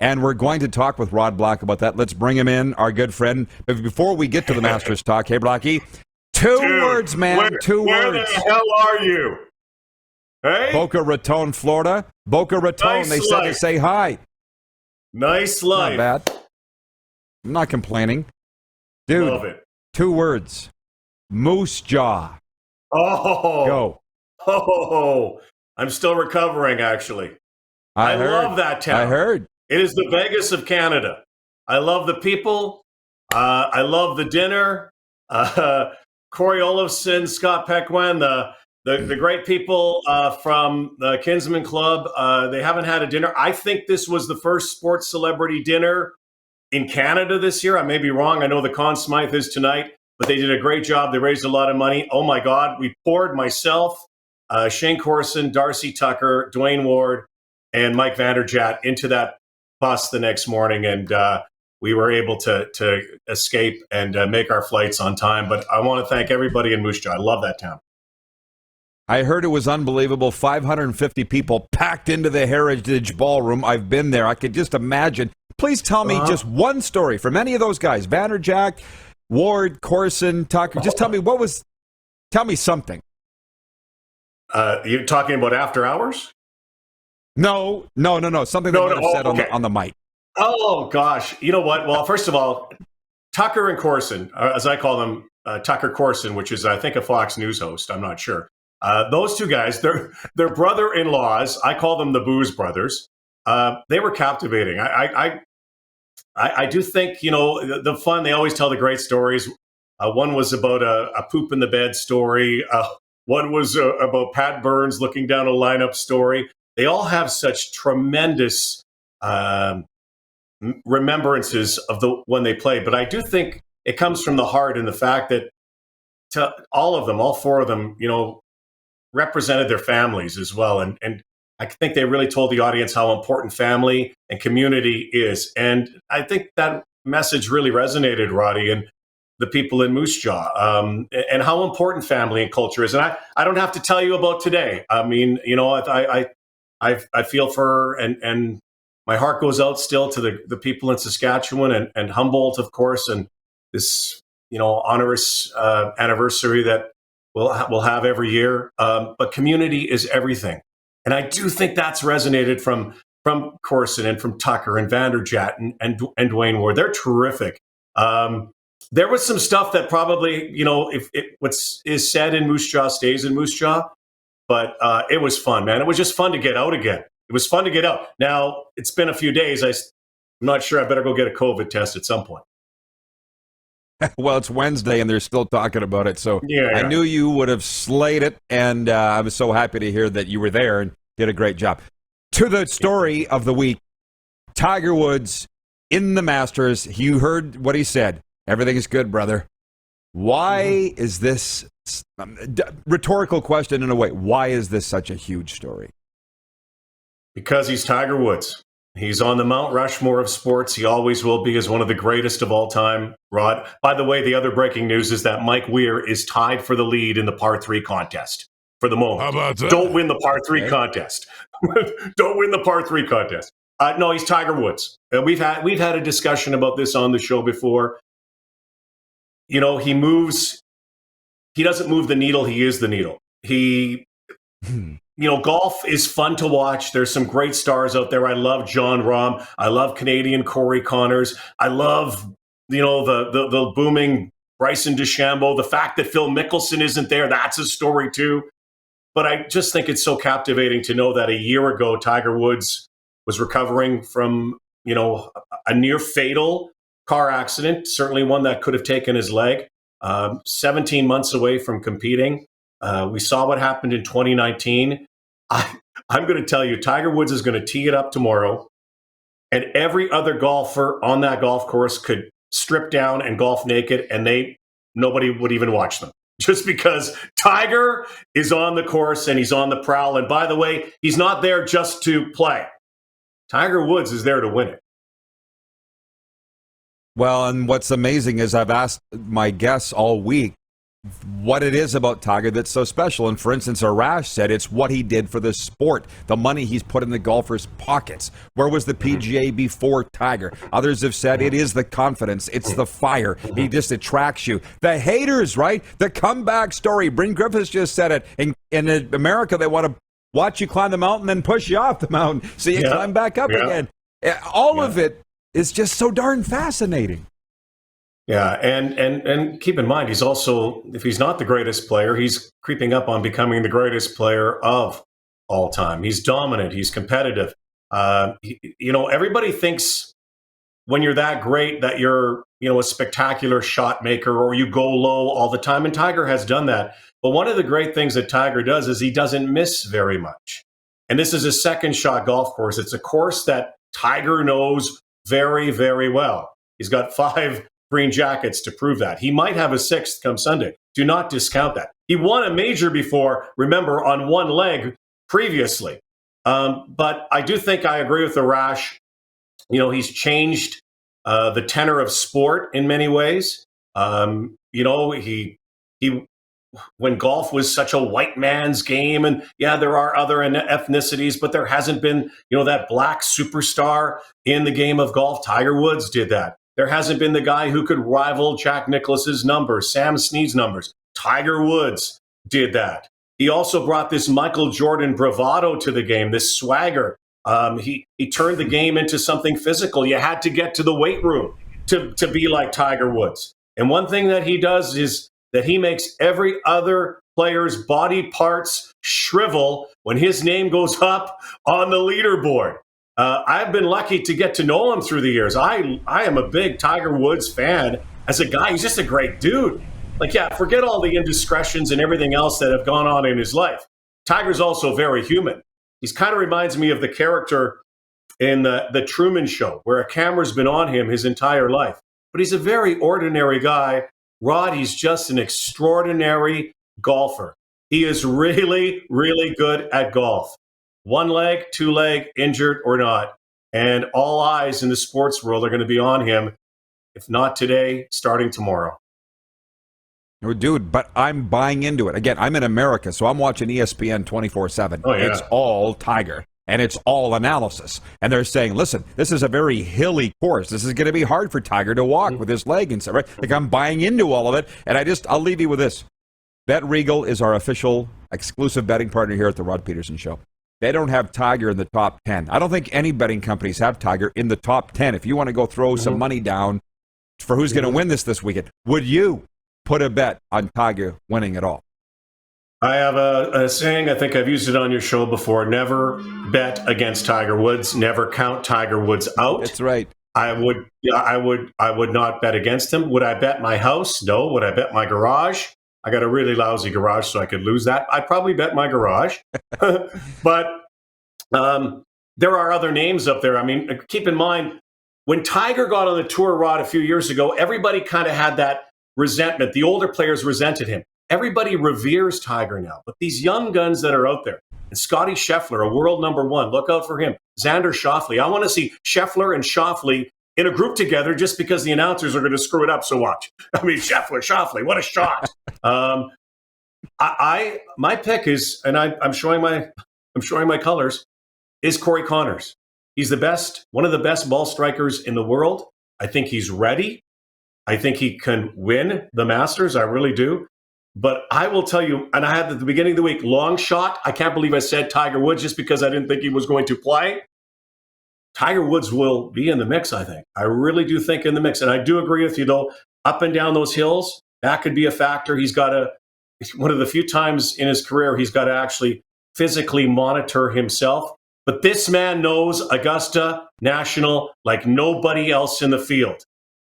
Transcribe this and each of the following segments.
And we're going to talk with Rod Black about that. Let's bring him in, our good friend. But before we get to the Masters talk, hey, Blackie, two words, man. Two where words. Where the hell are you? Hey? Boca Raton, Florida. Boca Raton, Nice they said to say hi. Nice life. Not bad. I'm not complaining. Dude, love it. 2 words. Moose jaw. Oh. Go. Oh. I'm still recovering, actually. I love that town. I heard. It is the Vegas of Canada. I love the people. I love the dinner. Corey Olofsson, Scott Peckwan, the great people from the Kinsman Club. They haven't had a dinner. I think this was the first sports celebrity dinner in Canada this year. I may be wrong. I know the Conn Smythe is tonight, but they did a great job. They raised a lot of money. Oh, my God. We poured myself, Shane Corson, Darcy Tucker, Dwayne Ward, and Mike Vanderjagt into that bus the next morning, and we were able to escape and make our flights on time. But I want to thank everybody in Moose Jaw. I love that town. I heard it was unbelievable. 550 people packed into the Heritage Ballroom. I've been there. I could just imagine. Please tell me just one story from any of those guys. Vanderjagt, Ward, Corson, Tucker. Just tell me something. You're talking about after hours? No. Something that you said on the mic. Oh, gosh. You know what? Well, first of all, Tucker and Corson, as I call them, Tucker Corson, which is, I think, a Fox News host. I'm not sure. Those two guys, they're brother-in-laws. I call them the Booze Brothers. They were captivating. I do think, the fun, they always tell the great stories. One was about a poop in the bed story. One was about Pat Burns looking down a lineup story. They all have such tremendous remembrances of when they played. But I do think it comes from the heart and the fact that all 4 of them, represented their families as well. And I think they really told the audience how important family and community is. And I think that message really resonated, Roddy, and the people in Moose Jaw, and how important family and culture is. And I don't have to tell you about today. I mean, I feel for and my heart goes out still to the people in Saskatchewan and Humboldt, of course, and this honorous anniversary that we'll have every year. But community is everything, and I do think that's resonated from Corson and from Tucker and Vanderjagt and Dwayne Ward. They're terrific. There was some stuff that probably if what is said in Moose Jaw stays in Moose Jaw. But it was fun, man. It was just fun to get out again. It was fun to get out. Now, it's been a few days. I'm not sure. I better go get a COVID test at some point. Well, it's Wednesday, and they're still talking about it. So yeah. I knew you would have slayed it, and I was so happy to hear that you were there and did a great job. To the story of the week, Tiger Woods in the Masters. You heard what he said. Everything is good, brother. Why is this... rhetorical question in a way. Why is this such a huge story? Because he's Tiger Woods. He's on the Mount Rushmore of sports. He always will be as one of the greatest of all time, Rod. By the way, the other breaking news is that Mike Weir is tied for the lead in the par 3 contest for the moment. How about that? Don't win the par 3 contest. Don't win the par 3 contest. No, he's Tiger Woods. We've had a discussion about this on the show before. He doesn't move the needle. He is the needle. Golf is fun to watch. There's some great stars out there. I love Jon Rahm. I love Canadian Corey Connors. I love, the booming Bryson DeChambeau. The fact that Phil Mickelson isn't there, that's a story too. But I just think it's so captivating to know that a year ago, Tiger Woods was recovering from, a near fatal car accident, certainly one that could have taken his leg. 17 months away from competing. We saw what happened in 2019. I'm going to tell you, Tiger Woods is going to tee it up tomorrow, and every other golfer on that golf course could strip down and golf naked, and nobody would even watch them. Just because Tiger is on the course and he's on the prowl. And by the way, he's not there just to play. Tiger Woods is there to win it. Well, and what's amazing is I've asked my guests all week, what it is about Tiger that's so special. And for instance, Arash said it's what he did for the sport, the money he's put in the golfers' pockets. Where was the PGA before Tiger? Others have said it is the confidence, it's the fire. He just attracts you. The haters, right? The comeback story. Bryn Griffiths just said it. In America, they want to watch you climb the mountain, then push you off the mountain so you climb back up again. All of it is just so darn fascinating. Yeah, and keep in mind, he's also, if he's not the greatest player, he's creeping up on becoming the greatest player of all time. He's dominant. He's competitive. Everybody thinks when you're that great that you're, a spectacular shot maker or you go low all the time. And Tiger has done that. But one of the great things that Tiger does is he doesn't miss very much. And this is a second shot golf course. It's a course that Tiger knows very, very well. He's got 5 green jackets to prove that. He might have a 6th come Sunday. Do not discount that. He won a major before, remember, on one leg previously. But I do think I agree with Arash. He's changed the tenor of sport in many ways. He when golf was such a white man's game, and there are other ethnicities, but there hasn't been, that black superstar in the game of golf. Tiger Woods did that. There hasn't been the guy who could rival Jack Nicklaus's numbers, Sam Snead's numbers. Tiger Woods did that. He also brought this Michael Jordan bravado to the game, this swagger. He turned the game into something physical. You had to get to the weight room to be like Tiger Woods. And one thing that he does is that he makes every other player's body parts shrivel when his name goes up on the leaderboard. I've been lucky to get to know him through the years. I am a big Tiger Woods fan as a guy. He's just a great dude. Forget all the indiscretions and everything else that have gone on in his life. Tiger's also very human. He's kind of reminds me of the character in the Truman Show, where a camera's been on him his entire life. But he's a very ordinary guy. Rod, he's just an extraordinary golfer. He is really, really good at golf. 1 leg, 2 leg, injured or not. And all eyes in the sports world are going to be on him, if not today, starting tomorrow. Oh, dude, but I'm buying into it. Again, I'm in America, so I'm watching ESPN 24/7. Oh, yeah. It's all Tiger, and it's all analysis. And they're saying, listen, this is a very hilly course. This is going to be hard for Tiger to walk with his leg and stuff, right? I'm buying into all of it, and I'll leave you with this. Bet Regal is our official exclusive betting partner here at the Rod Pedersen Show. They don't have Tiger in the top 10. I don't think any betting companies have Tiger in the top 10. If you want to go throw some money down for who's going to win this weekend, would you put a bet on Tiger winning it all? I have a saying, I think I've used it on your show before: never bet against Tiger Woods, never count Tiger Woods out. That's right. I would not bet against him. Would I bet my house? No. Would I bet my garage? I got a really lousy garage, so I could lose that. I'd probably bet my garage. But there are other names up there. I mean, keep in mind, when Tiger got on the tour, Rod, a few years ago, everybody kind of had that resentment. The older players resented him. Everybody reveres Tiger now. But these young guns that are out there, and Scotty Scheffler, a world number 1, look out for him. Xander Schauffele. I want to see Scheffler and Schauffele in a group together just because the announcers are going to screw it up so much. I mean, Schauffele, what a shot. My pick is, and I'm showing my colors, is Corey Connors. He's one of the best ball strikers in the world. I think he's ready. I think he can win the Masters. I really do. But I will tell you, and I had at the beginning of the week, long shot. I can't believe I said Tiger Woods just because I didn't think he was going to play. Tiger Woods will be in the mix, I think. I really do think in the mix. And I do agree with you, though, up and down those hills, that could be a factor. He's got one of the few times in his career he's got to actually physically monitor himself. But this man knows Augusta National like nobody else in the field.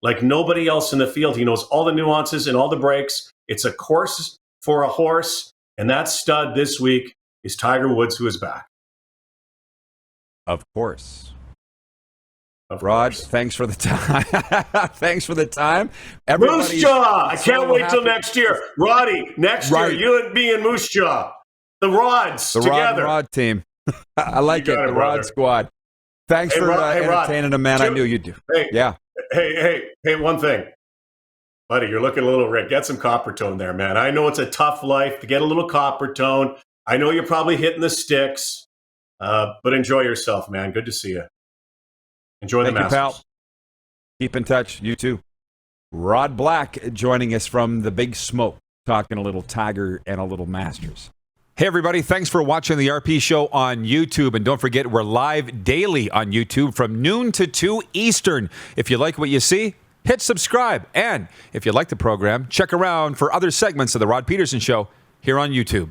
Like nobody else in the field. He knows all the nuances and all the breaks. It's a course for a horse. And that stud this week is Tiger Woods, who is back. Of course. Rod, thanks for the time. Thanks for the time. Moose Jaw! I can't wait till next year. Roddy, next year, you and me and Moose Jaw. The Rods together. Rod team. I like it. The Rod Squad. Thanks for entertaining a man I knew you'd do. Hey, one thing. Buddy, you're looking a little red. Get some copper tone there, man. I know it's a tough life to get a little copper tone. I know you're probably hitting the sticks, but enjoy yourself, man. Good to see you. Enjoy the Thank you, Masters. pal. Keep in touch. You too. Rod Black joining us from the Big Smoke, talking a little Tiger and a little Masters. Hey, everybody. Thanks for watching the RP Show on YouTube. And don't forget, we're live daily on YouTube from noon to 2 Eastern. If you like what you see, hit subscribe. And if you like the program, check around for other segments of the Rod Pedersen Show here on YouTube.